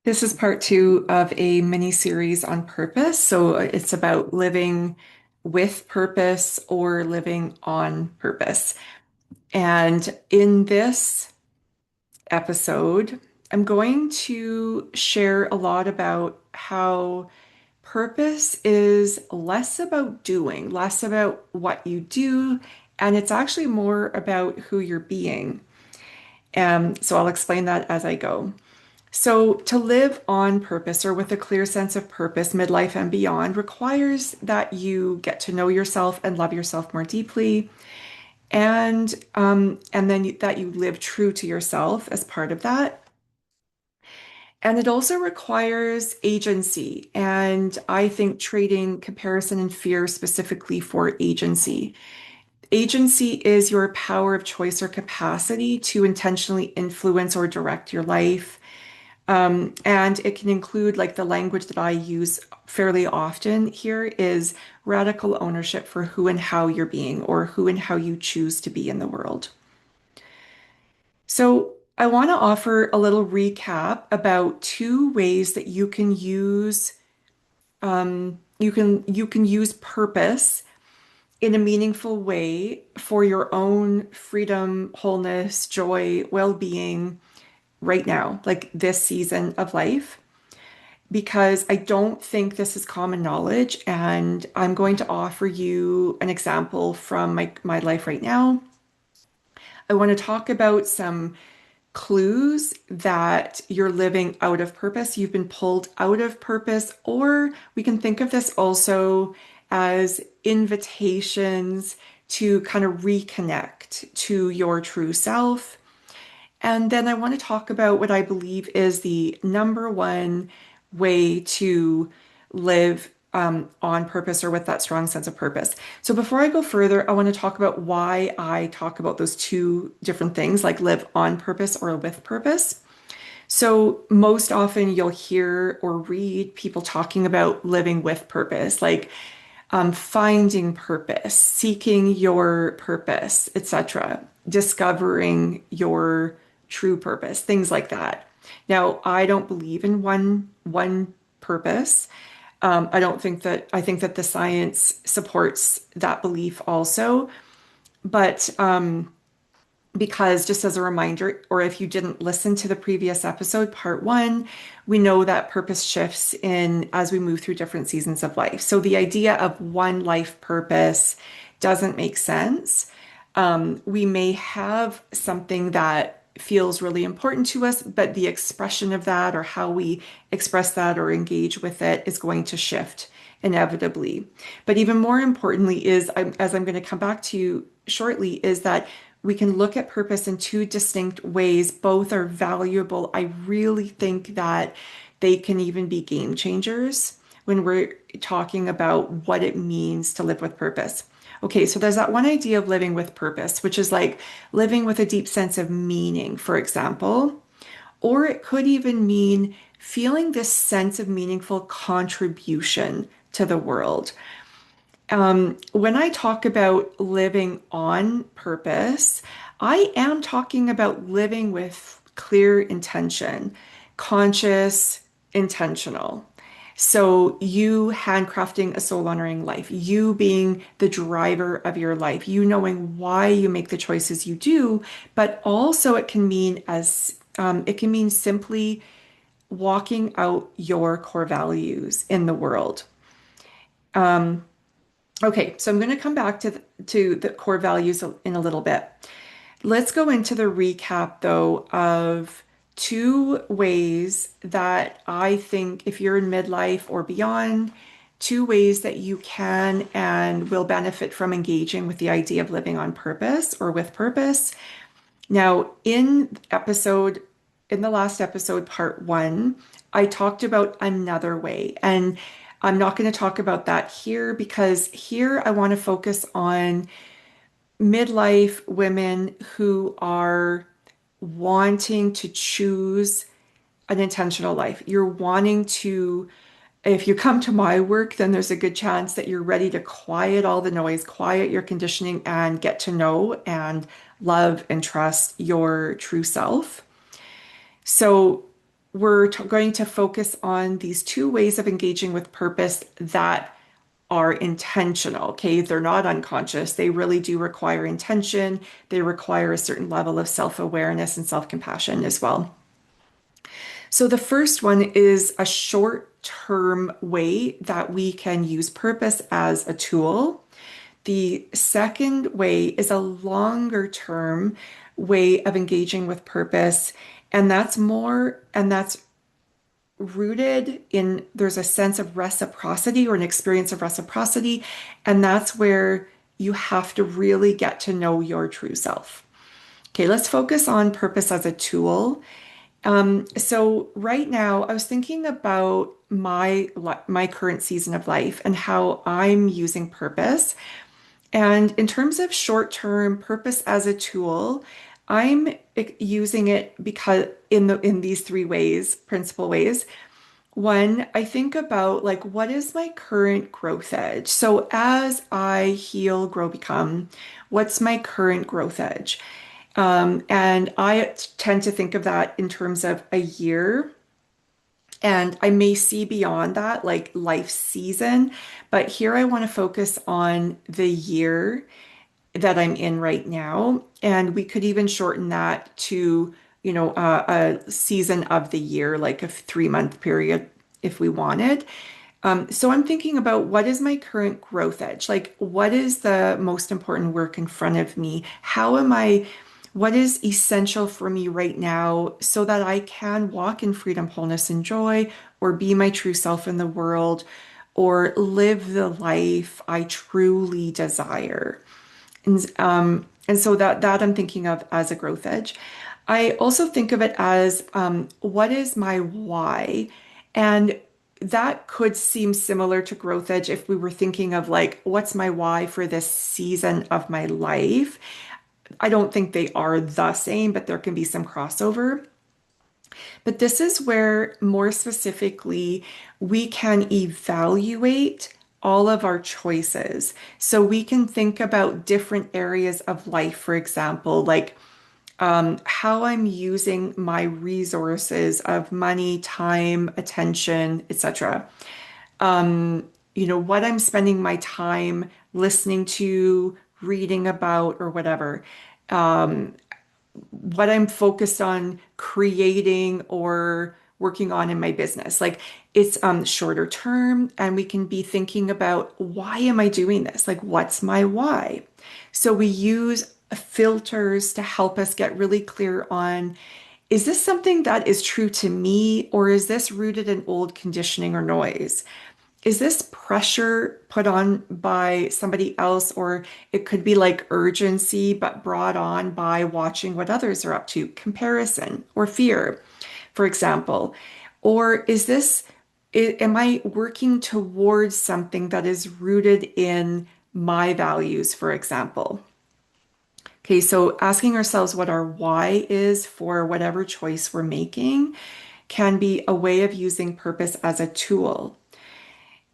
This is part two of a mini series on purpose. So it's about living with purpose or living on purpose. And in this episode, I'm going to share a lot about how purpose is less about doing, less about what you do, and it's actually more about who you're being. So I'll explain that as I go. So, to live on purpose or with a clear sense of purpose, midlife and beyond, requires that you get to know yourself and love yourself more deeply, and then that you live true to yourself as part of that. And it also requires agency, and I think trading comparison and fear specifically for agency. Agency is your power of choice or capacity to intentionally influence or direct your life. And it can include, like, the language that I use fairly often here is radical ownership for who and how you're being, or who and how you choose to be in the world. So I want to offer a little recap about two ways that you can use you can use purpose in a meaningful way for your own freedom, wholeness, joy, well-being right now, like this season of life, because I don't think this is common knowledge. And I'm going to offer you an example from my life right now. I want to talk about some clues that you're living out of purpose, you've been pulled out of purpose, or we can think of this also as invitations to kind of reconnect to your true self. And then I want to talk about what I believe is the number one way to live on purpose or with that strong sense of purpose. So before I go further, I want to talk about why I talk about those two different things, like live on purpose or with purpose. So most often you'll hear or read people talking about living with purpose, like finding purpose, seeking your purpose, etc., discovering your true purpose, things like that. Now, I don't believe in one purpose. I think that the science supports that belief also. But because, just as a reminder, or if you didn't listen to the previous episode, part one, we know that purpose shifts in as we move through different seasons of life. So the idea of one life purpose doesn't make sense. We may have something that feels really important to us, but the expression of that, or how we express that or engage with it, is going to shift inevitably. But even more importantly is, as I'm going to come back to shortly, is that we can look at purpose in two distinct ways. Both are valuable. I really think that they can even be game changers when we're talking about what it means to live with purpose. Okay, so there's that one idea of living with purpose, which is like living with a deep sense of meaning, for example. Or it could even mean feeling this sense of meaningful contribution to the world. When I talk about living on purpose, I am talking about living with clear intention, conscious, intentional. So, you handcrafting a soul honoring life, you being the driver of your life, you knowing why you make the choices you do, but also it can mean simply walking out your core values in the world. Okay, so I'm going to come back to the core values in a little bit. Let's go into the recap, though, of two ways that I think, if you're in midlife or beyond, two ways that you can and will benefit from engaging with the idea of living on purpose or with purpose. Now, in the last episode, part one, I talked about another way, and I'm not going to talk about that here, because here I want to focus on midlife women who are wanting to choose an intentional life. You're wanting to, if you come to my work, then there's a good chance that you're ready to quiet all the noise, quiet your conditioning, and get to know and love and trust your true self. So we're going to focus on these two ways of engaging with purpose that are intentional. Okay, they're not unconscious. They really do require intention. They require a certain level of self-awareness and self-compassion as well. So the first one is a short-term way that we can use purpose as a tool. The second way is a longer term way of engaging with purpose. And that's rooted in, there's a sense of reciprocity or an experience of reciprocity. And that's where you have to really get to know your true self. Okay, let's focus on purpose as a tool. So right now, I was thinking about my current season of life and how I'm using purpose. And in terms of short-term purpose as a tool, I'm using it because in these three ways, principal ways. One, I think about like what is my current growth edge? So as I heal, grow, become, what's my current growth edge? And I tend to think of that in terms of a year. And I may see beyond that, like life season. But here I want to focus on the year that I'm in right now. And we could even shorten that to, a season of the year, like a 3 month period if we wanted. So I'm thinking about what is my current growth edge? Like, what is the most important work in front of me? What is essential for me right now so that I can walk in freedom, wholeness, and joy, or be my true self in the world, or live the life I truly desire? And so that I'm thinking of as a growth edge. I also think of it as what is my why? And that could seem similar to growth edge if we were thinking of like, what's my why for this season of my life? I don't think they are the same, but there can be some crossover. But this is where, more specifically, we can evaluate all of our choices. So we can think about different areas of life, for example, like how I'm using my resources of money, time, attention, etc. What I'm spending my time listening to, reading about, or whatever. What I'm focused on creating or working on in my business. Like it's shorter term, and we can be thinking about why am I doing this? Like, what's my why? So we use filters to help us get really clear on, is this something that is true to me, or is this rooted in old conditioning or noise? Is this pressure put on by somebody else, or it could be like urgency, but brought on by watching what others are up to, comparison or fear, for example? Or am I working towards something that is rooted in my values, for example? Okay, so asking ourselves what our why is for whatever choice we're making can be a way of using purpose as a tool.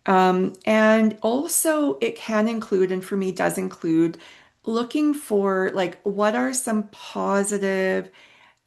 And also it can include, and for me does include, looking for like what are some positive,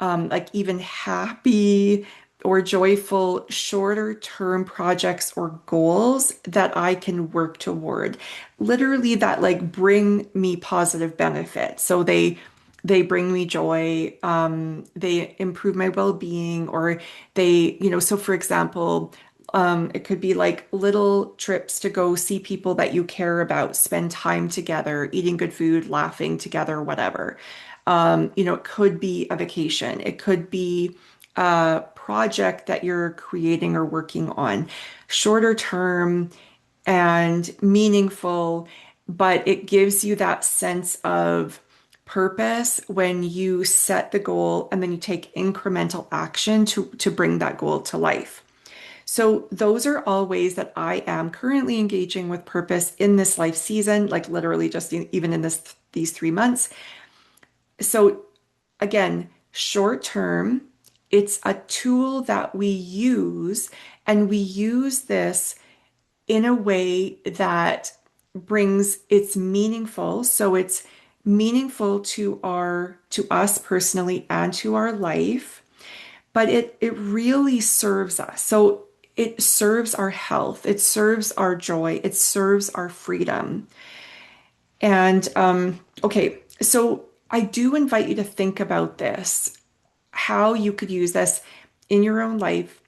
like even happy or joyful shorter term projects or goals that I can work toward. Literally that like bring me positive benefit. So they bring me joy, they improve my well-being, or so for example, it could be like little trips to go see people that you care about, spend time together, eating good food, laughing together, whatever. It could be a vacation. It could be a project that you're creating or working on, shorter term and meaningful, but it gives you that sense of purpose when you set the goal and then you take incremental action to bring that goal to life. So those are all ways that I am currently engaging with purpose in this life season, like literally just even in these 3 months. So again, short term, it's a tool that we use, and we use this in a way that it's meaningful. So it's meaningful to us personally and to our life. but it really serves us. So it serves our health, it serves our joy, it serves our freedom. And okay, so I do invite you to think about this, how you could use this in your own life.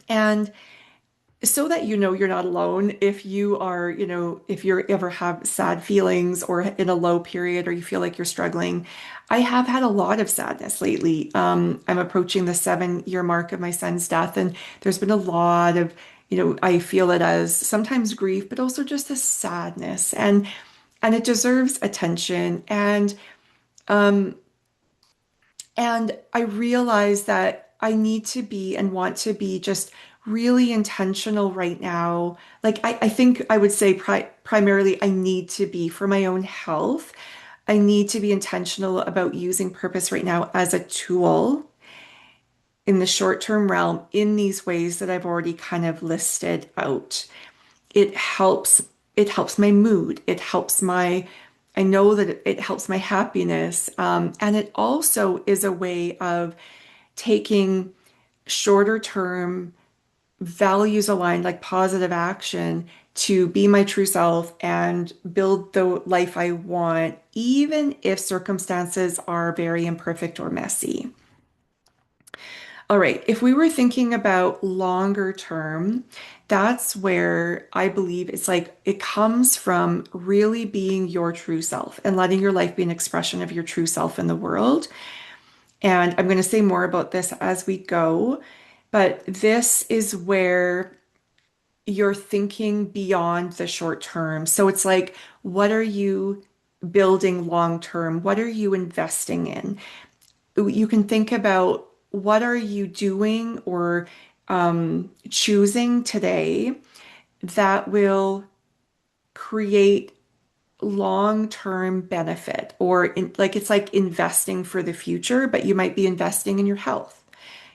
And so that you know you're not alone if you are, if you ever have sad feelings or in a low period or you feel like you're struggling. I have had a lot of sadness lately. I'm approaching the 7 year mark of my son's death, and there's been a lot of, I feel it as sometimes grief, but also just a sadness, and it deserves attention. And I realize that I need to be and want to be just really intentional right now. Like, I think I would say primarily, I need to be for my own health. I need to be intentional about using purpose right now as a tool in the short term realm in these ways that I've already kind of listed out. It helps, it helps my mood. I know that it helps my happiness. And it also is a way of taking shorter term values aligned, like positive action to be my true self and build the life I want, even if circumstances are very imperfect or messy. All right, if we were thinking about longer term, that's where I believe it's like it comes from really being your true self and letting your life be an expression of your true self in the world. And I'm going to say more about this as we go, but this is where you're thinking beyond the short term. So it's like, what are you building long term? What are you investing in? You can think about what are you doing or choosing today that will create long-term benefit like it's like investing for the future, but you might be investing in your health.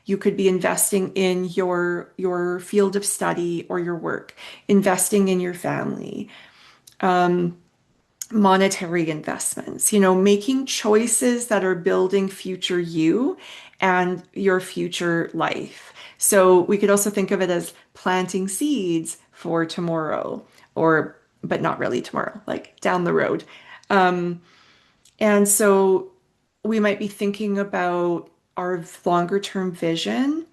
You could be investing in your field of study or your work, investing in your family, monetary investments, making choices that are building future you and your future life. So we could also think of it as planting seeds for tomorrow, or, but not really tomorrow, like down the road. And so we might be thinking about our longer term vision,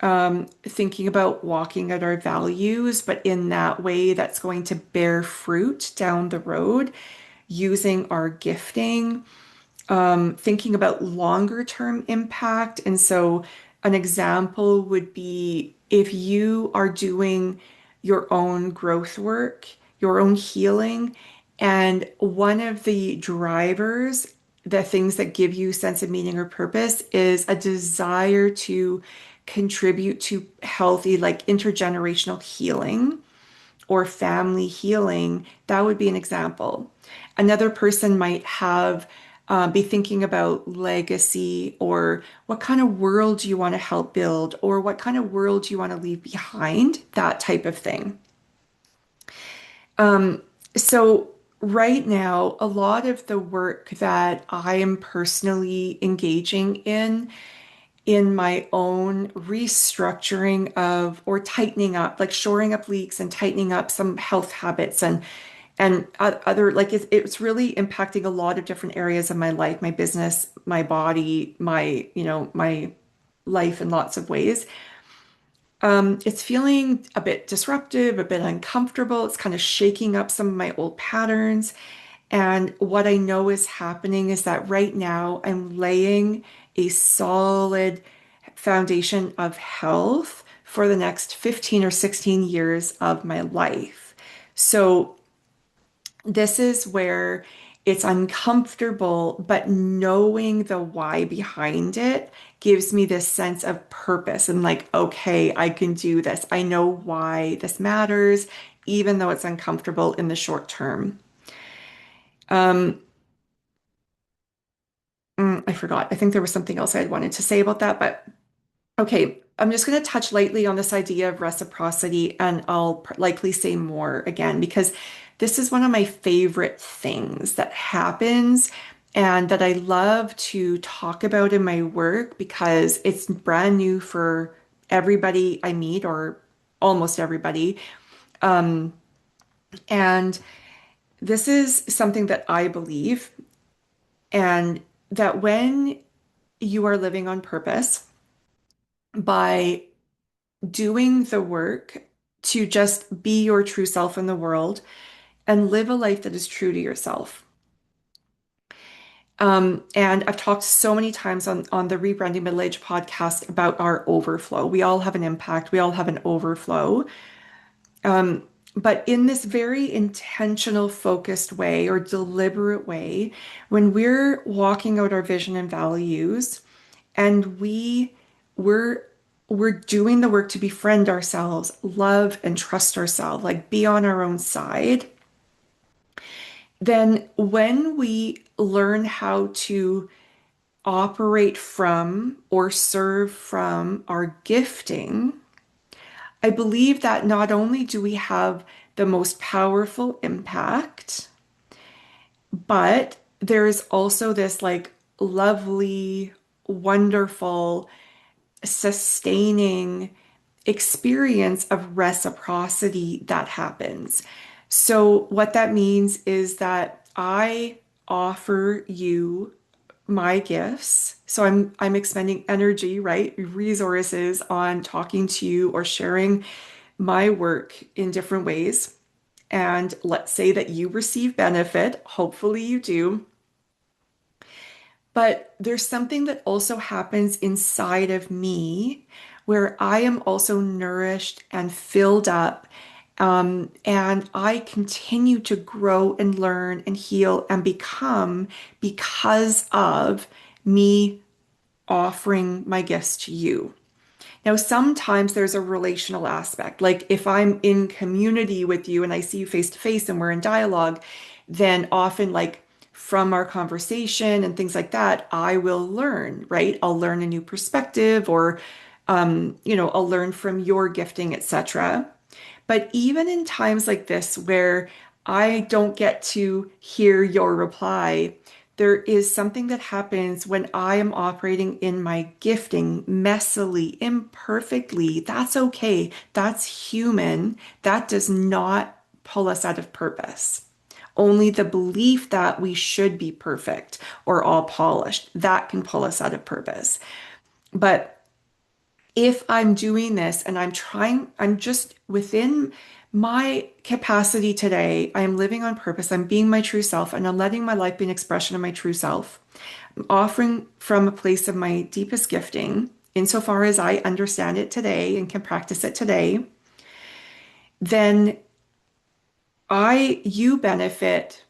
thinking about walking at our values, but in that way that's going to bear fruit down the road, using our gifting, thinking about longer term impact. And so, an example would be if you are doing your own growth work, your own healing, and one of the drivers, the things that give you sense of meaning or purpose, is a desire to contribute to healthy, like intergenerational healing or family healing, that would be an example. Another person might have be thinking about legacy or what kind of world do you want to help build or what kind of world do you want to leave behind, that type of thing. So right now, a lot of the work that I am personally engaging in my own restructuring of or tightening up, like shoring up leaks and tightening up some health habits and other like it's really impacting a lot of different areas of my life, my business, my body, my life in lots of ways. It's feeling a bit disruptive, a bit uncomfortable. It's kind of shaking up some of my old patterns. And what I know is happening is that right now I'm laying a solid foundation of health for the next 15 or 16 years of my life. So this is where it's uncomfortable, but knowing the why behind it gives me this sense of purpose and like, okay, I can do this. I know why this matters, even though it's uncomfortable in the short term. Um, I forgot. I think there was something else I had wanted to say about that, but okay, I'm just going to touch lightly on this idea of reciprocity, and I'll likely say more again because this is one of my favorite things that happens. and that I love to talk about in my work because it's brand new for everybody I meet or almost everybody. And this is something that I believe, and that when you are living on purpose by doing the work to just be your true self in the world and live a life that is true to yourself. And I've talked so many times on the Rebranding Middle Age podcast about our overflow. We all have an impact, we all have an overflow. But in this very intentional, focused way or deliberate way, when we're walking out our vision and values and we're we're doing the work to befriend ourselves, love and trust ourselves, like be on our own side, then when we learn how to operate from or serve from our gifting, I believe that not only do we have the most powerful impact, but there is also this like lovely, wonderful, sustaining experience of reciprocity that happens. So, what that means is that I offer you my gifts. So I'm expending energy, right? Resources on talking to you or sharing my work in different ways. And let's say that you receive benefit. Hopefully you do. But there's something that also happens inside of me where I am also nourished and filled up. And I continue to grow and learn and heal and become because of me offering my gifts to you. Now, sometimes there's a relational aspect. Like if I'm in community with you and I see you face to face and we're in dialogue, then often, like from our conversation and things like that, I will learn, right? I'll learn a new perspective or, I'll learn from your gifting, etc. But even in times like this where I don't get to hear your reply, there is something that happens when I am operating in my gifting messily, imperfectly. That's okay. That's human. That does not pull us out of purpose. Only the belief that we should be perfect or all polished, that can pull us out of purpose. But if I'm doing this and I'm just within my capacity today, I'm living on purpose, I'm being my true self, and I'm letting my life be an expression of my true self. I'm offering from a place of my deepest gifting, insofar as I understand it today and can practice it today, then you benefit.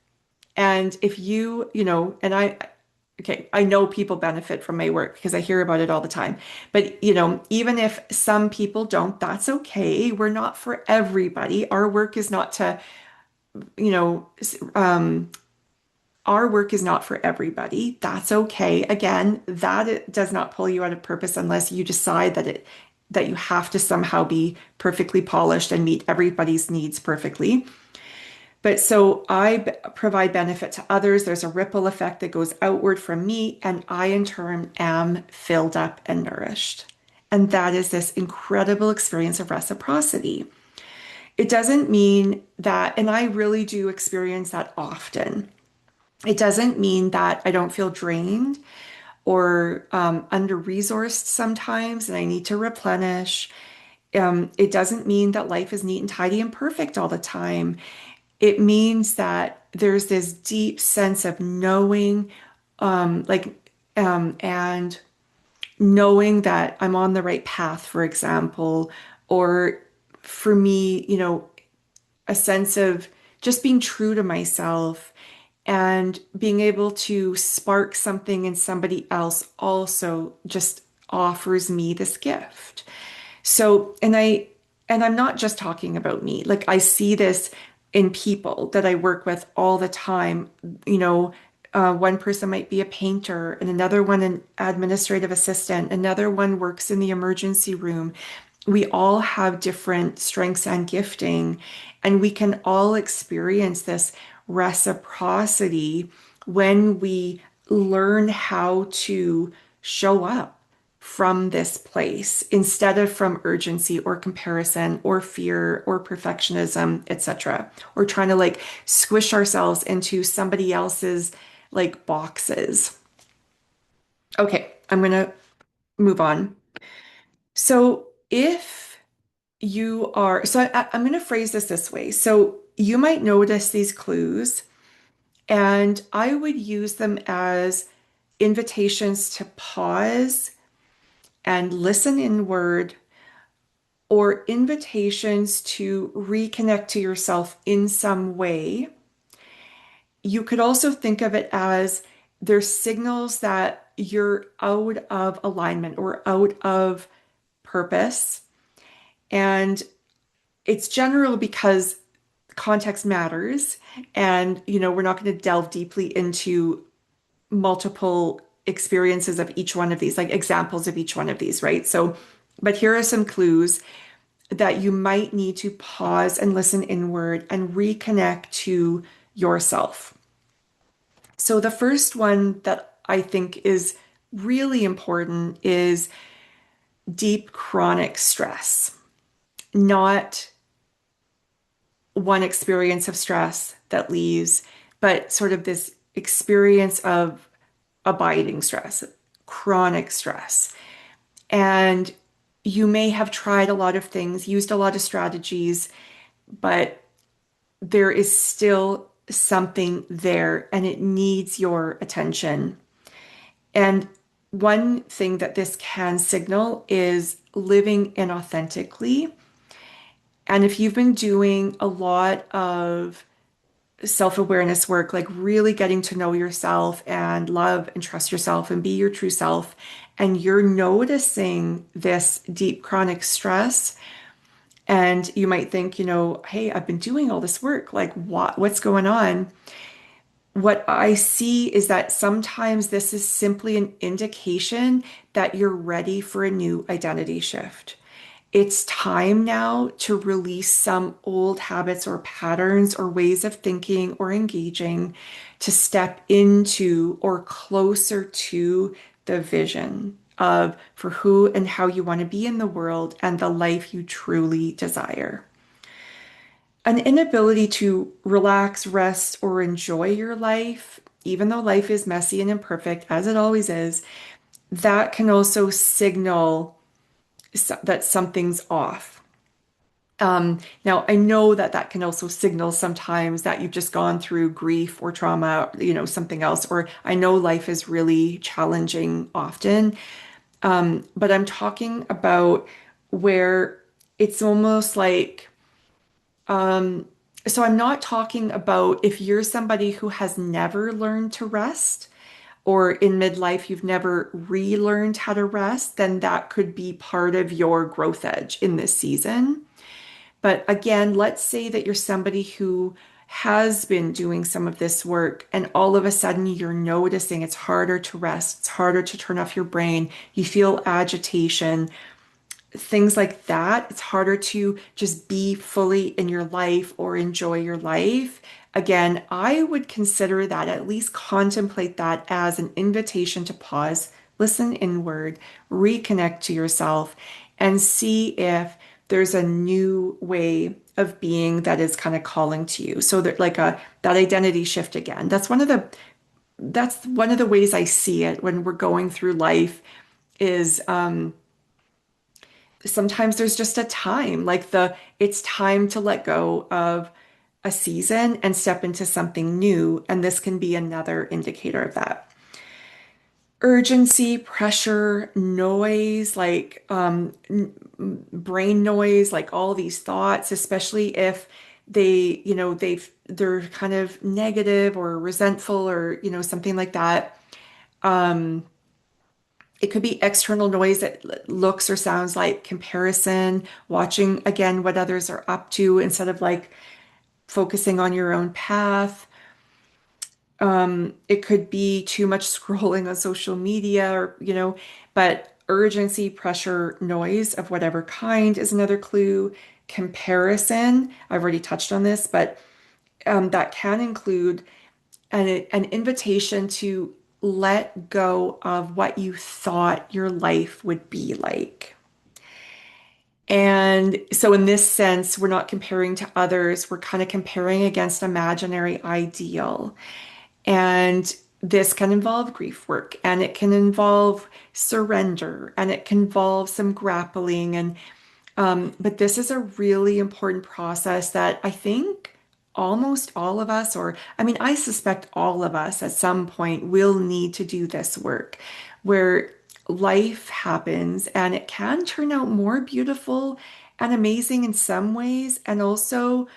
And if and okay, I know people benefit from my work because I hear about it all the time. But, even if some people don't, that's okay. We're not for everybody. Our work is not to, you know, our work is not for everybody. That's okay. Again, that it does not pull you out of purpose unless you decide that you have to somehow be perfectly polished and meet everybody's needs perfectly. But so provide benefit to others. There's a ripple effect that goes outward from me, and I in turn am filled up and nourished. And that is this incredible experience of reciprocity. It doesn't mean that, and I really do experience that often. It doesn't mean that I don't feel drained or under-resourced sometimes and I need to replenish. It doesn't mean that life is neat and tidy and perfect all the time. It means that there's this deep sense of knowing, and knowing that I'm on the right path, for example, or for me, a sense of just being true to myself and being able to spark something in somebody else also just offers me this gift. So, and I'm not just talking about me. Like I see this in people that I work with all the time. One person might be a painter, and another one an administrative assistant, another one works in the emergency room. We all have different strengths and gifting, and we can all experience this reciprocity when we learn how to show up from this place instead of from urgency or comparison or fear or perfectionism, etc. Or trying to like squish ourselves into somebody else's like boxes. Okay, I'm gonna move on. So if you are, I'm going to phrase this way. So you might notice these clues, and I would use them as invitations to pause and listen inward, or invitations to reconnect to yourself in some way. You could also think of it as there's signals that you're out of alignment or out of purpose. And it's general because context matters. And, we're not going to delve deeply into multiple experiences of each one of these, like examples of each one of these, right? So, but here are some clues that you might need to pause and listen inward and reconnect to yourself. So, the first one that I think is really important is deep chronic stress, not one experience of stress that leaves, but sort of this experience of abiding stress, chronic stress. And you may have tried a lot of things, used a lot of strategies, but there is still something there and it needs your attention. And one thing that this can signal is living inauthentically. And if you've been doing a lot of self-awareness work, like really getting to know yourself and love and trust yourself and be your true self, and you're noticing this deep chronic stress, and you might think, hey, I've been doing all this work, like what's going on? What I see is that sometimes this is simply an indication that you're ready for a new identity shift. It's time now to release some old habits or patterns or ways of thinking or engaging to step into or closer to the vision of for who and how you want to be in the world and the life you truly desire. An inability to relax, rest, or enjoy your life, even though life is messy and imperfect, as it always is, that can also signal that something's off. Now, I know that that can also signal sometimes that you've just gone through grief or trauma, something else, or I know life is really challenging often. But I'm talking about where it's almost like, so I'm not talking about if you're somebody who has never learned to rest, or in midlife you've never relearned how to rest, then that could be part of your growth edge in this season. But again, let's say that you're somebody who has been doing some of this work and all of a sudden you're noticing it's harder to rest, it's harder to turn off your brain, you feel agitation, things like that. It's harder to just be fully in your life or enjoy your life. Again, I would consider that, at least contemplate that as an invitation to pause, listen inward, reconnect to yourself, and see if there's a new way of being that is kind of calling to you. So that like that identity shift again. That's one of the ways I see it when we're going through life is sometimes there's just a time, like it's time to let go of a season and step into something new. And this can be another indicator of that. Urgency, pressure, noise, like brain noise, like all these thoughts, especially if they're kind of negative or resentful or, something like that. It could be external noise that looks or sounds like comparison, watching again what others are up to instead of like focusing on your own path. It could be too much scrolling on social media or, but urgency, pressure, noise of whatever kind is another clue. Comparison, I've already touched on this, but that can include an invitation to let go of what you thought your life would be like. And so, in this sense, we're not comparing to others, we're kind of comparing against imaginary ideal. And this can involve grief work and it can involve surrender and it can involve some grappling. But this is a really important process that I think almost all of us, or I mean, I suspect all of us at some point will need to do this work where life happens and it can turn out more beautiful and amazing in some ways, and also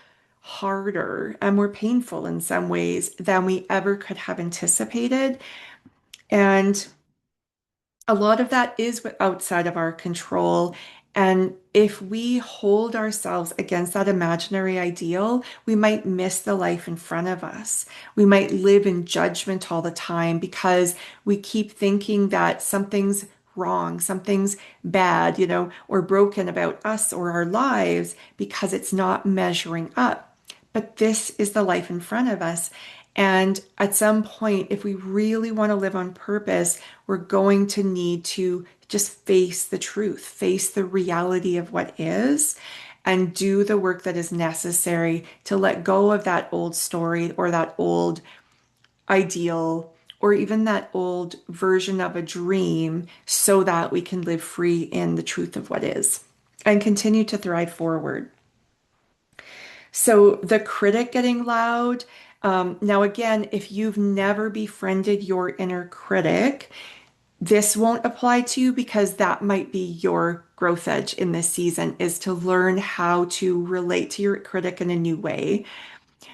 harder and more painful in some ways than we ever could have anticipated. And a lot of that is outside of our control. And if we hold ourselves against that imaginary ideal, we might miss the life in front of us. We might live in judgment all the time because we keep thinking that something's wrong, something's bad, or broken about us or our lives because it's not measuring up. But this is the life in front of us. And at some point, if we really want to live on purpose, we're going to need to just face the truth, face the reality of what is, and do the work that is necessary to let go of that old story or that old ideal or even that old version of a dream so that we can live free in the truth of what is and continue to thrive forward. So the critic getting loud. Now, again, if you've never befriended your inner critic, this won't apply to you because that might be your growth edge in this season is to learn how to relate to your critic in a new way.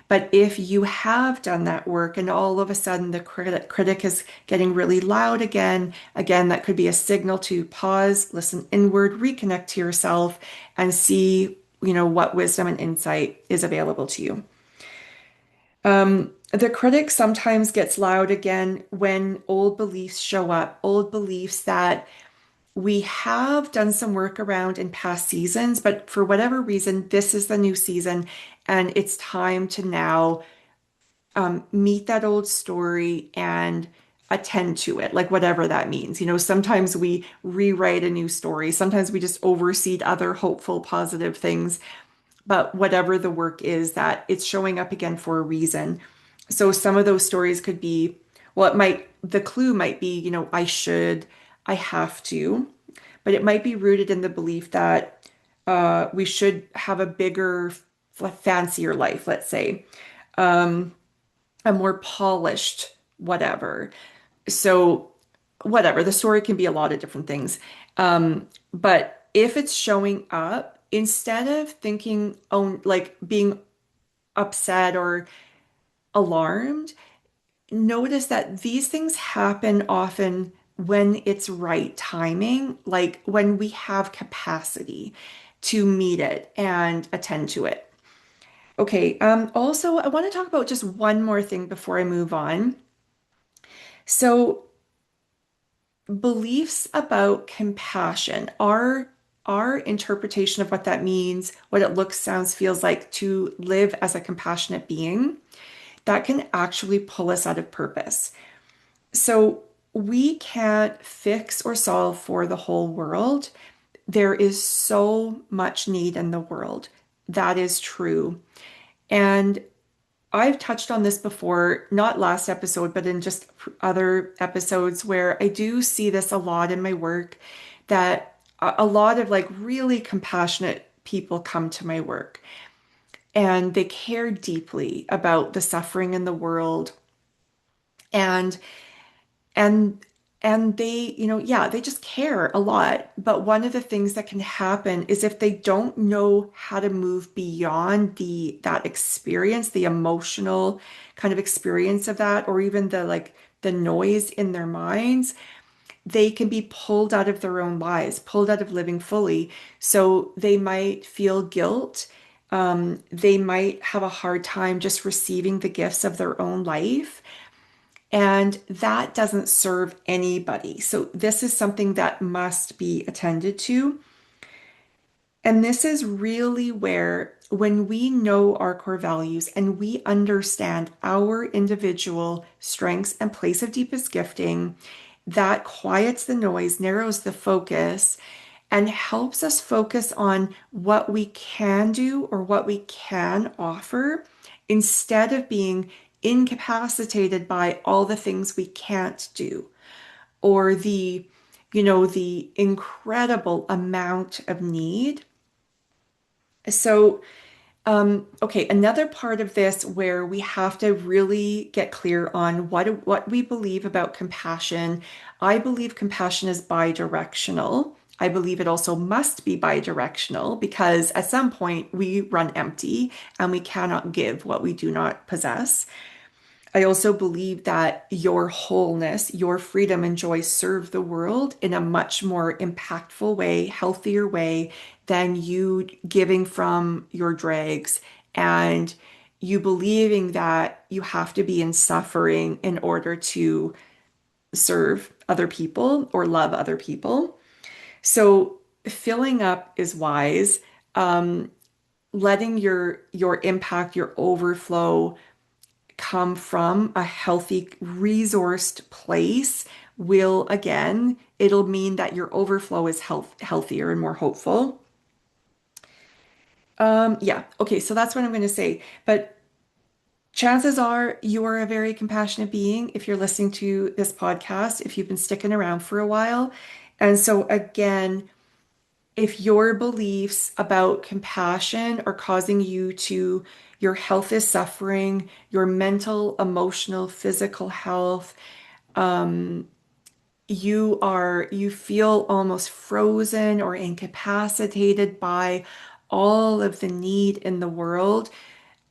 But if you have done that work and all of a sudden the critic is getting really loud again, that could be a signal to pause, listen inward, reconnect to yourself, and see, what wisdom and insight is available to you. The critic sometimes gets loud again when old beliefs show up, old beliefs that we have done some work around in past seasons, but for whatever reason, this is the new season, and it's time to now meet that old story and attend to it, like whatever that means. Sometimes we rewrite a new story, sometimes we just overseed other hopeful, positive things, but whatever the work is, that it's showing up again for a reason. So some of those stories could be, well, the clue might be, I should, I have to, but it might be rooted in the belief that we should have a bigger, fancier life, let's say, a more polished whatever. So, whatever, the story can be a lot of different things. But if it's showing up, instead of thinking, oh, like being upset or alarmed, notice that these things happen often when it's right timing, like when we have capacity to meet it and attend to it. Okay, also, I want to talk about just one more thing before I move on. So, beliefs about compassion, our interpretation of what that means, what it looks, sounds, feels like to live as a compassionate being, that can actually pull us out of purpose. So we can't fix or solve for the whole world. There is so much need in the world. That is true. And I've touched on this before, not last episode, but in just other episodes where I do see this a lot in my work, that a lot of like really compassionate people come to my work and they care deeply about the suffering in the world, and and and they, yeah, they just care a lot. But one of the things that can happen is if they don't know how to move beyond that experience, the emotional kind of experience of that, or even the noise in their minds, they can be pulled out of their own lives, pulled out of living fully. So they might feel guilt. They might have a hard time just receiving the gifts of their own life. And that doesn't serve anybody. So this is something that must be attended to. And this is really where when we know our core values and we understand our individual strengths and place of deepest gifting, that quiets the noise, narrows the focus, and helps us focus on what we can do or what we can offer instead of being incapacitated by all the things we can't do or the incredible amount of need. So, okay, another part of this where we have to really get clear on what we believe about compassion. I believe compassion is bi-directional. I believe it also must be bi-directional because at some point we run empty and we cannot give what we do not possess. I also believe that your wholeness, your freedom and joy serve the world in a much more impactful way, healthier way than you giving from your dregs and you believing that you have to be in suffering in order to serve other people or love other people. So filling up is wise. Letting your impact, your overflow come from a healthy, resourced place will, again, it'll mean that your overflow is healthier and more hopeful. Yeah, okay, so that's what I'm going to say. But chances are you are a very compassionate being if you're listening to this podcast, if you've been sticking around for a while. And so, again, if your beliefs about compassion are causing your health is suffering, your mental, emotional, physical health, you feel almost frozen or incapacitated by all of the need in the world,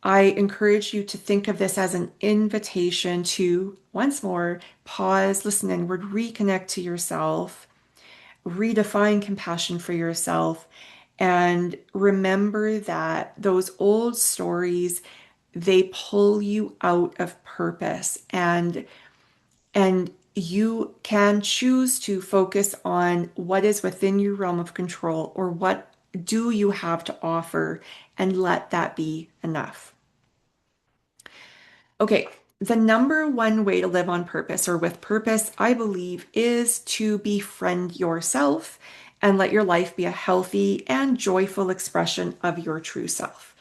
I encourage you to think of this as an invitation to once more pause, listen inward, reconnect to yourself, redefine compassion for yourself, and remember that those old stories, they pull you out of purpose and you can choose to focus on what is within your realm of control or what do you have to offer and let that be enough. Okay, the number one way to live on purpose or with purpose, I believe, is to befriend yourself and let your life be a healthy and joyful expression of your true self.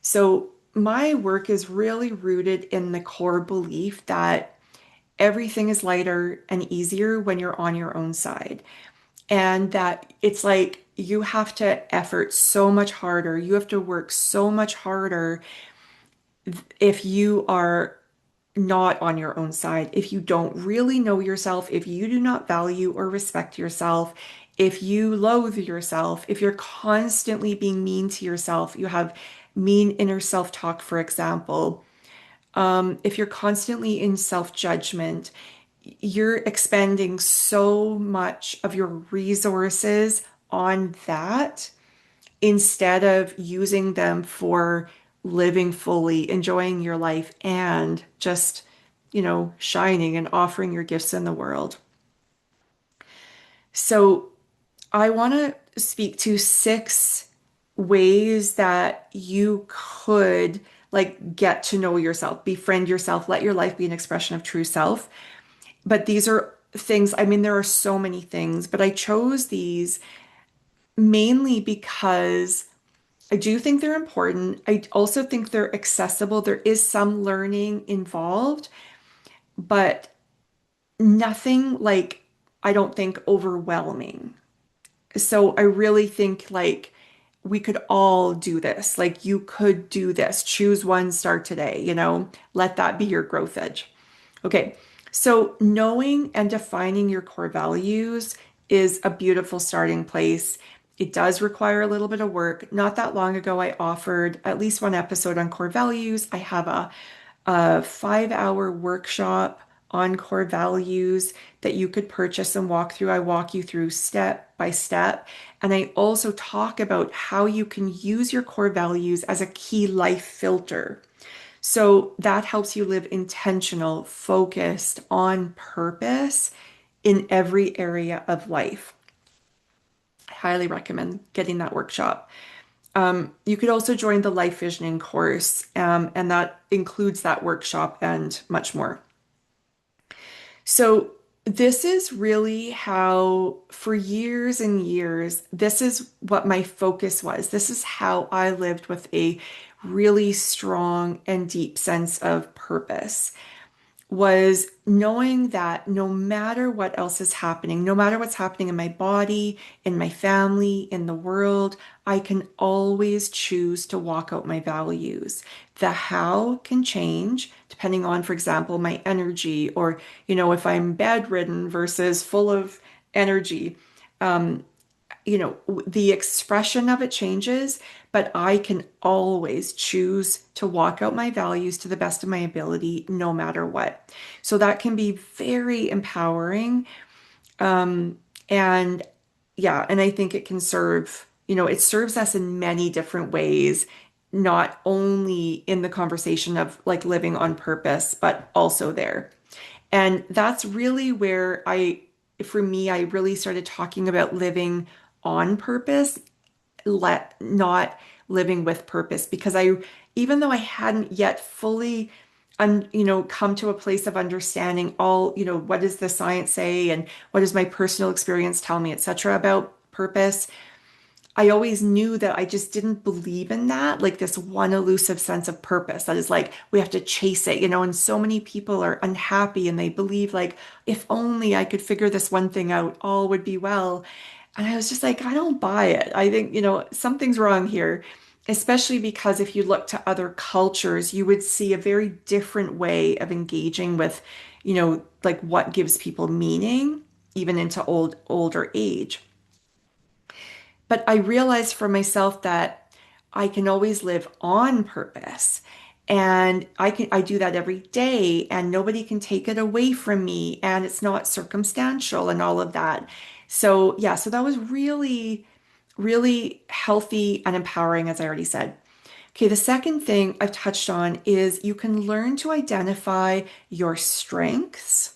So, my work is really rooted in the core belief that everything is lighter and easier when you're on your own side. And that it's like you have to effort so much harder. You have to work so much harder if you are not on your own side, if you don't really know yourself, if you do not value or respect yourself, if you loathe yourself, if you're constantly being mean to yourself, you have mean inner self-talk, for example, if you're constantly in self-judgment, you're expending so much of your resources on that instead of using them for living fully, enjoying your life, and just, shining and offering your gifts in the world. So, I want to speak to 6 ways that you could like get to know yourself, befriend yourself, let your life be an expression of true self. But these are things, I mean, there are so many things, but I chose these mainly because I do think they're important. I also think they're accessible. There is some learning involved, but nothing like, I don't think overwhelming. So I really think like we could all do this. Like you could do this. Choose one, start today, let that be your growth edge. Okay. So knowing and defining your core values is a beautiful starting place. It does require a little bit of work. Not that long ago, I offered at least one episode on core values. I have a 5-hour workshop on core values that you could purchase and walk through. I walk you through step by step. And I also talk about how you can use your core values as a key life filter. So that helps you live intentional, focused on purpose in every area of life. I highly recommend getting that workshop. You could also join the life visioning course, and that includes that workshop and much more. So, this is really how, for years and years, this is what my focus was. This is how I lived with a really strong and deep sense of purpose, was knowing that no matter what else is happening, no matter what's happening in my body, in my family, in the world, I can always choose to walk out my values. The how can change depending on, for example, my energy, or, if I'm bedridden versus full of energy. The expression of it changes, but I can always choose to walk out my values to the best of my ability, no matter what. So that can be very empowering. And yeah, and I think it can serve, it serves us in many different ways, not only in the conversation of like living on purpose, but also there. And that's really where for me, I really started talking about living on purpose, not living with purpose, because even though I hadn't yet fully, come to a place of understanding all, what does the science say and what does my personal experience tell me, etc., about purpose, I always knew that I just didn't believe in that, like this one elusive sense of purpose that is like, we have to chase it, and so many people are unhappy and they believe, like, if only I could figure this one thing out, all would be well. And I was just like, I don't buy it. I think, something's wrong here, especially because if you look to other cultures, you would see a very different way of engaging with, like what gives people meaning, even into older age. But I realized for myself that I can always live on purpose. And I do that every day, and nobody can take it away from me, and it's not circumstantial and all of that. So yeah, so that was really, really healthy and empowering, as I already said. Okay, the second thing I've touched on is you can learn to identify your strengths,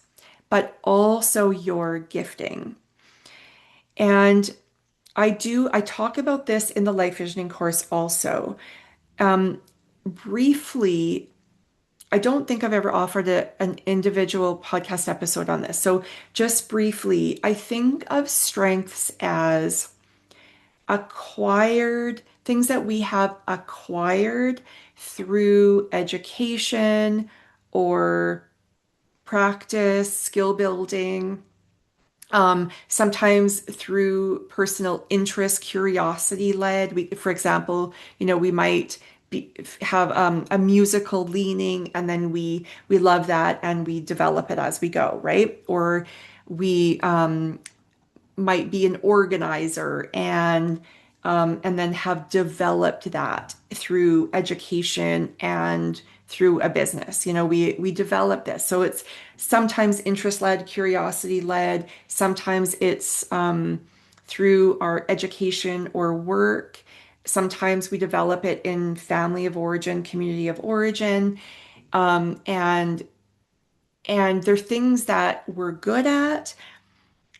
but also your gifting. And I talk about this in the life visioning course also. Um, Briefly, I don't think I've ever offered an individual podcast episode on this. So, just briefly, I think of strengths as acquired things that we have acquired through education or practice, skill building, sometimes through personal interest, curiosity led. For example, we might have a musical leaning, and then we love that and we develop it as we go, right? Or we might be an organizer, and then have developed that through education and through a business. We develop this. So it's sometimes interest led, curiosity led. Sometimes it's through our education or work. Sometimes we develop it in family of origin, community of origin, and they're things that we're good at,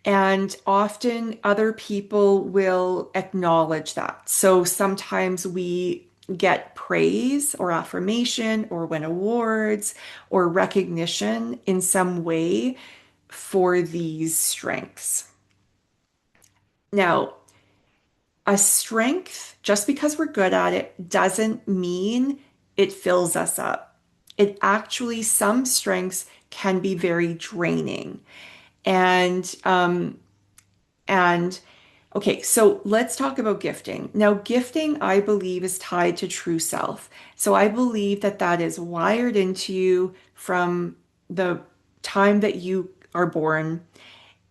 and often other people will acknowledge that. So sometimes we get praise or affirmation or win awards or recognition in some way for these strengths. Now, a strength, just because we're good at it, doesn't mean it fills us up. It actually, some strengths can be very draining. And and okay, so let's talk about gifting. Now, gifting, I believe, is tied to true self. So I believe that that is wired into you from the time that you are born,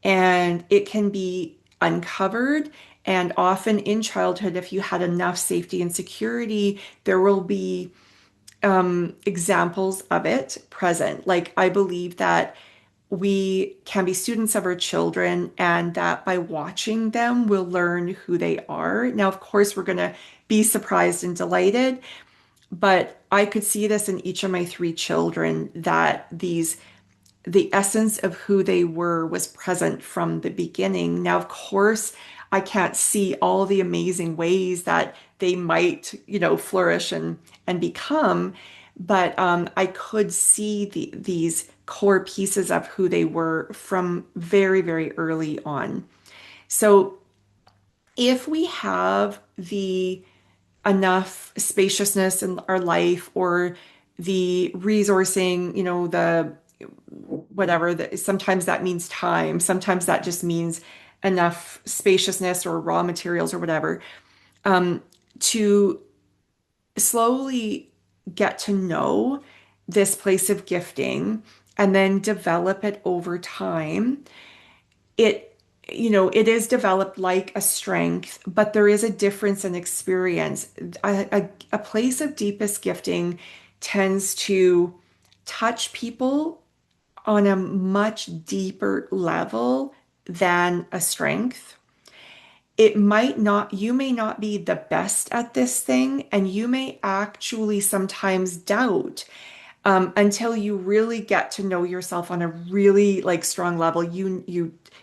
and it can be uncovered. And often in childhood, if you had enough safety and security, there will be examples of it present. Like, I believe that we can be students of our children, and that by watching them, we'll learn who they are. Now, of course, we're going to be surprised and delighted, but I could see this in each of my three children, that the essence of who they were was present from the beginning. Now, of course, I can't see all the amazing ways that they might, flourish and become, but I could see these core pieces of who they were from very, very early on. So if we have the enough spaciousness in our life or the resourcing, the whatever, that sometimes that means time, sometimes that just means enough spaciousness or raw materials or whatever, to slowly get to know this place of gifting and then develop it over time. It is developed like a strength, but there is a difference in experience. A place of deepest gifting tends to touch people on a much deeper level than a strength. You may not be the best at this thing, and you may actually sometimes doubt until you really get to know yourself on a really like strong level.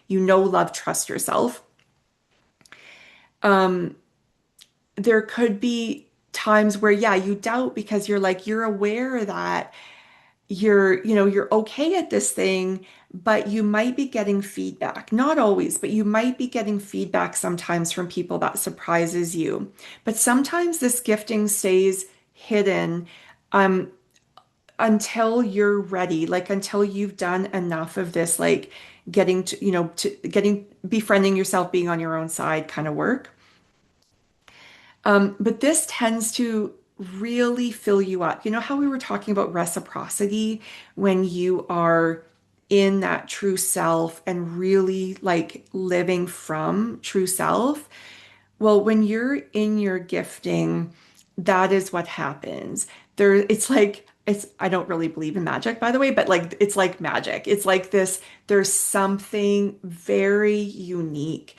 Love, trust yourself. There could be times where, yeah, you doubt because you're aware that you're okay at this thing, but you might be getting feedback. Not always, but you might be getting feedback sometimes from people that surprises you. But sometimes this gifting stays hidden um, until you're ready, like until you've done enough of this, like getting befriending yourself, being on your own side kind of work. But this tends to really fill you up. You know how we were talking about reciprocity when you are in that true self and really like living from true self? Well, when you're in your gifting, that is what happens. I don't really believe in magic, by the way, but like it's like magic. It's like this, there's something very unique.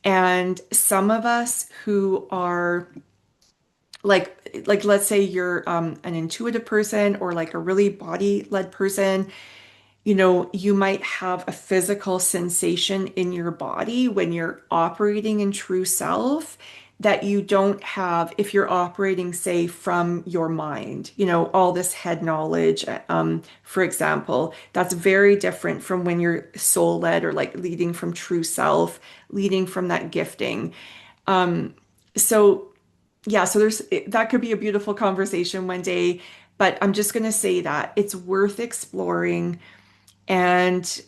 And some of us who are like let's say you're an intuitive person or like a really body-led person, you might have a physical sensation in your body when you're operating in true self that you don't have if you're operating, say, from your mind, all this head knowledge, for example. That's very different from when you're soul-led or like leading from true self, leading from that gifting. So yeah, so that could be a beautiful conversation one day, but I'm just going to say that it's worth exploring and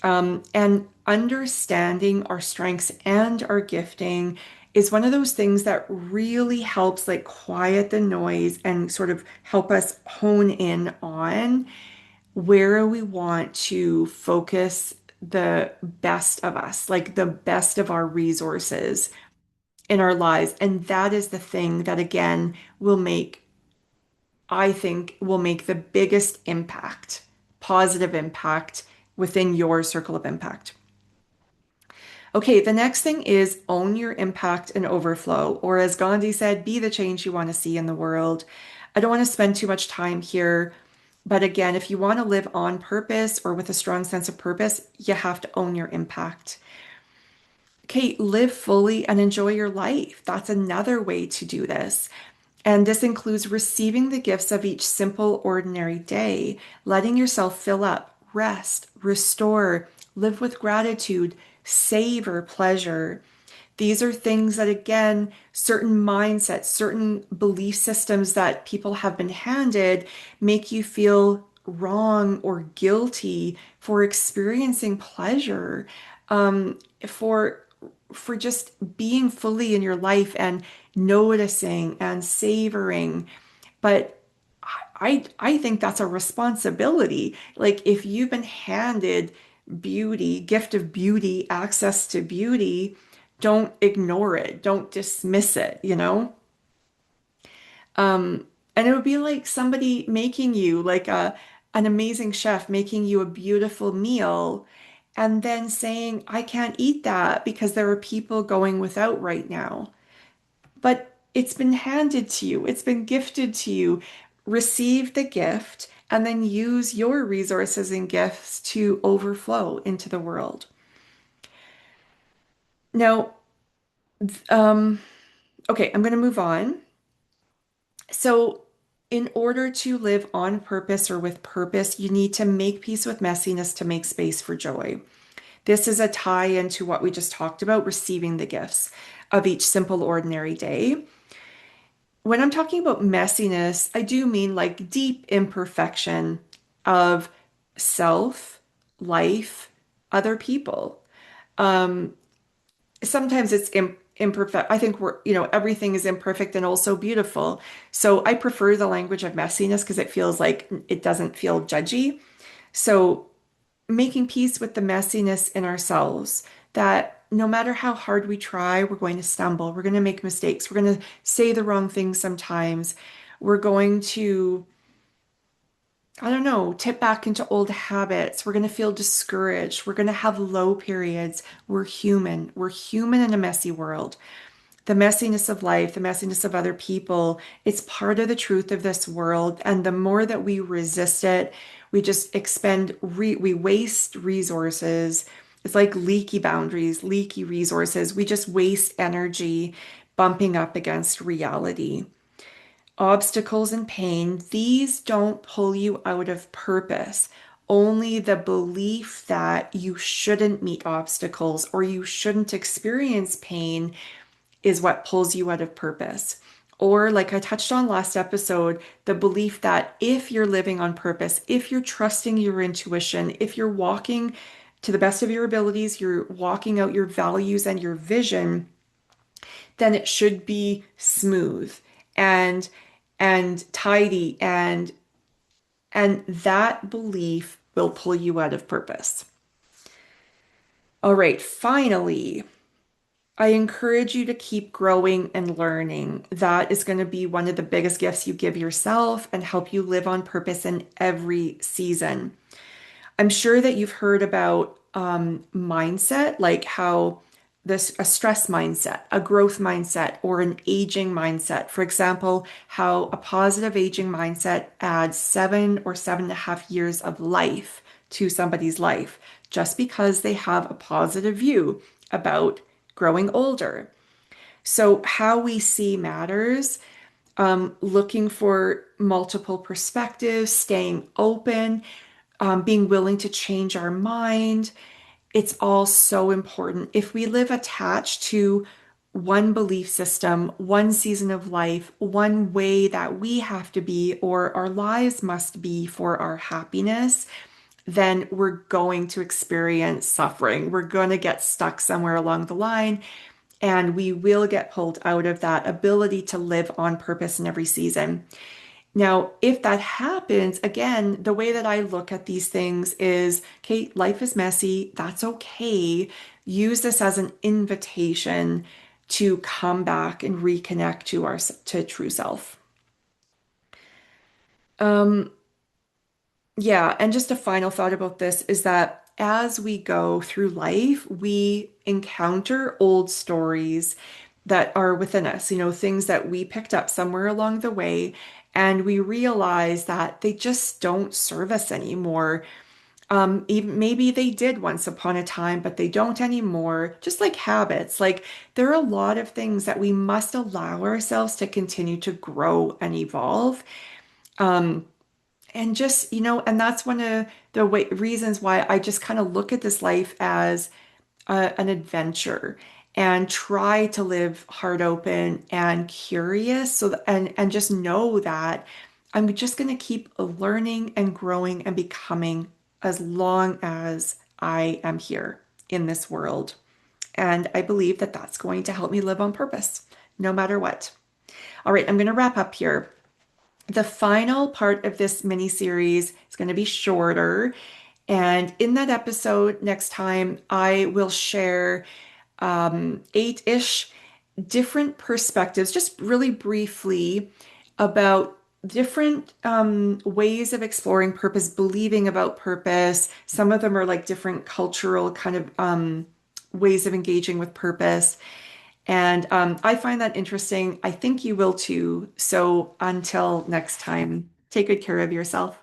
understanding our strengths and our gifting is one of those things that really helps like quiet the noise and sort of help us hone in on where we want to focus the best of us, like the best of our resources in our lives. And that is the thing that, again, I think, will make the biggest impact, positive impact within your circle of impact. Okay, the next thing is own your impact and overflow, or as Gandhi said, be the change you want to see in the world. I don't want to spend too much time here, but again, if you want to live on purpose or with a strong sense of purpose, you have to own your impact. Okay, live fully and enjoy your life. That's another way to do this. And this includes receiving the gifts of each simple, ordinary day, letting yourself fill up, rest, restore, live with gratitude, savor pleasure. These are things that, again, certain mindsets, certain belief systems that people have been handed make you feel wrong or guilty for experiencing pleasure, for just being fully in your life and noticing and savoring. But I think that's a responsibility. Like if you've been handed beauty, gift of beauty, access to beauty, don't ignore it. Don't dismiss it. And it would be like somebody making you like an amazing chef making you a beautiful meal and then saying, I can't eat that because there are people going without right now. But it's been handed to you, it's been gifted to you. Receive the gift and then use your resources and gifts to overflow into the world. Now, Um, okay, I'm going to move on. So, in order to live on purpose or with purpose, you need to make peace with messiness to make space for joy. This is a tie into what we just talked about, receiving the gifts of each simple, ordinary day. When I'm talking about messiness, I do mean like deep imperfection of self, life, other people. Um, Sometimes it's imperfect. I think everything is imperfect and also beautiful. So I prefer the language of messiness because it feels like it doesn't feel judgy. So making peace with the messiness in ourselves, that no matter how hard we try, we're going to stumble, we're going to make mistakes, we're going to say the wrong things sometimes, we're going to, I don't know, tip back into old habits, we're going to feel discouraged, we're going to have low periods. We're human in a messy world. The messiness of life, the messiness of other people, it's part of the truth of this world. And the more that we resist it, we just we waste resources. It's like leaky boundaries, leaky resources. We just waste energy bumping up against reality. Obstacles and pain, these don't pull you out of purpose. Only the belief that you shouldn't meet obstacles or you shouldn't experience pain is what pulls you out of purpose. Or, like I touched on last episode, the belief that if you're living on purpose, if you're trusting your intuition, if you're walking to the best of your abilities, you're walking out your values and your vision, then it should be smooth and tidy and that belief will pull you out of purpose. All right, finally, I encourage you to keep growing and learning. That is going to be one of the biggest gifts you give yourself and help you live on purpose in every season. I'm sure that you've heard about mindset, like how this a stress mindset, a growth mindset, or an aging mindset. For example, how a positive aging mindset adds 7 or 7.5 years of life to somebody's life just because they have a positive view about growing older. So, how we see matters, looking for multiple perspectives, staying open, being willing to change our mind. It's all so important. If we live attached to one belief system, one season of life, one way that we have to be or our lives must be for our happiness, then we're going to experience suffering. We're going to get stuck somewhere along the line and we will get pulled out of that ability to live on purpose in every season. Now, if that happens, again, the way that I look at these things is, okay, life is messy. That's okay. Use this as an invitation to come back and reconnect to our to true self. Um, Yeah, and just a final thought about this is that as we go through life, we encounter old stories that are within us, things that we picked up somewhere along the way, and we realize that they just don't serve us anymore. Even maybe they did once upon a time, but they don't anymore. Just like habits, like there are a lot of things that we must allow ourselves to continue to grow and evolve. Um, and just, and that's one of the reasons why I just kind of look at this life as an adventure and try to live heart open and curious. And just know that I'm just going to keep learning and growing and becoming as long as I am here in this world. And I believe that that's going to help me live on purpose, no matter what. All right, I'm going to wrap up here. The final part of this mini series is going to be shorter. And in that episode next time, I will share eight-ish different perspectives, just really briefly, about different ways of exploring purpose, believing about purpose. Some of them are like different cultural kind of ways of engaging with purpose. And I find that interesting. I think you will too. So until next time, take good care of yourself.